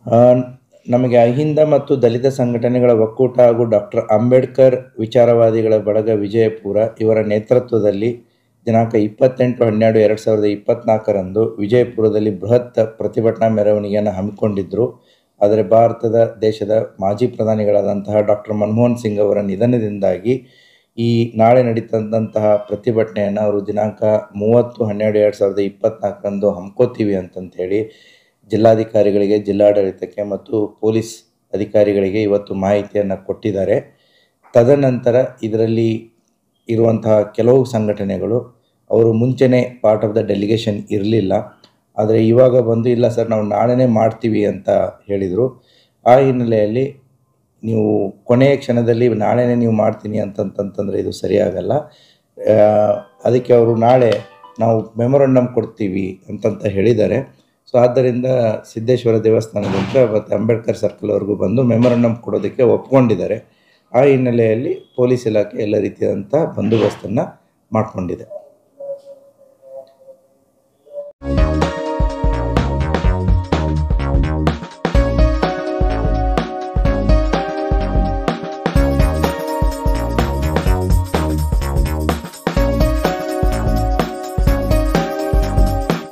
ಆ, ನಮಗೆ ಅಹಿಂದ ಮತ್ತು ದಲಿತ ಸಂಘಟನೆಗಳ ಒಕ್ಕೂಟ ಹಾಗೂ ಡಾಕ್ಟರ್ ಅಂಬೇಡ್ಕರ್ ವಿಚಾರವಾದಿಗಳ ಬಳಗ ವಿಜಯಪುರ ಇವರ ನೇತೃತ್ವದಲ್ಲಿ ದಿನಾಂಕ 28/12/2024ರಂದು ವಿಜಯಪುರದಲ್ಲಿ ಬೃಹತ್ ಪ್ರತಿಭಟನಾ ಮೆರವಣಿಗೆಯನ್ನು ಹಮ್ಮಿಕೊಂಡಿದ್ದರು. ಆದರೆ ಭಾರತದ ದೇಶದ ಮಾಜಿ ಪ್ರಧಾನಿಗಳಾದಂತಹ ಡಾಕ್ಟರ್ ಮನಮೋಹನ್ ಸಿಂಗ್ ಅವರ ನಿಧನದಿಂದಾಗಿ ಈ ನಾಳೆ ನಡೀತಂತಹ ಪ್ರತಿಭಟನೆಯನ್ನು ಅವರು ದಿನಾಂಕ 30/12/2024ರಂದು ಹಮ್ಮಿಕೋತೀವಿ ಅಂತಂಥೇಳಿ ಜಿಲ್ಲಾಧಿಕಾರಿಗಳಿಗೆ, ಜಿಲ್ಲಾಡಳಿತಕ್ಕೆ ಮತ್ತು ಪೊಲೀಸ್ ಅಧಿಕಾರಿಗಳಿಗೆ ಇವತ್ತು ಮಾಹಿತಿಯನ್ನು ಕೊಟ್ಟಿದ್ದಾರೆ. ತದನಂತರ ಇದರಲ್ಲಿ ಇರುವಂತಹ ಕೆಲವು ಸಂಘಟನೆಗಳು ಅವರು ಮುಂಚೆನೇ ಪಾರ್ಟ್ ಆಫ್ ದ ಡೆಲಿಗೇಷನ್ ಇರಲಿಲ್ಲ, ಆದರೆ ಇವಾಗ ಬಂದು ಇಲ್ಲ ಸರ್ ನಾವು ನಾಳೆನೇ ಮಾಡ್ತೀವಿ ಅಂತ ಹೇಳಿದರು. ಆ ಹಿನ್ನೆಲೆಯಲ್ಲಿ ನೀವು ಕೊನೆಯ ಕ್ಷಣದಲ್ಲಿ ನಾಳೆನೇ ನೀವು ಮಾಡ್ತೀನಿ ಅಂತಂತಂದರೆ ಇದು ಸರಿಯಾಗಲ್ಲ. ಅದಕ್ಕೆ ಅವರು ನಾಳೆ ನಾವು ಮೆಮೊರಂಡಮ್ ಕೊಡ್ತೀವಿ ಅಂತಂತ ಹೇಳಿದ್ದಾರೆ. ಸೊ ಆದ್ದರಿಂದ ಸಿದ್ದೇಶ್ವರ ದೇವಸ್ಥಾನದಿಂದ ಮತ್ತು ಅಂಬೇಡ್ಕರ್ ಸರ್ಕಲ್ವರೆಗೂ ಬಂದು ಮೆಮೊರಂಡಮ್ ಕೊಡೋದಕ್ಕೆ ಒಪ್ಕೊಂಡಿದ್ದಾರೆ. ಆ ಹಿನ್ನೆಲೆಯಲ್ಲಿ ಪೊಲೀಸ್ ಇಲಾಖೆ ಎಲ್ಲ ರೀತಿಯಾದಂಥ ಬಂದೋಬಸ್ತನ್ನು ಮಾಡಿಕೊಂಡಿದೆ.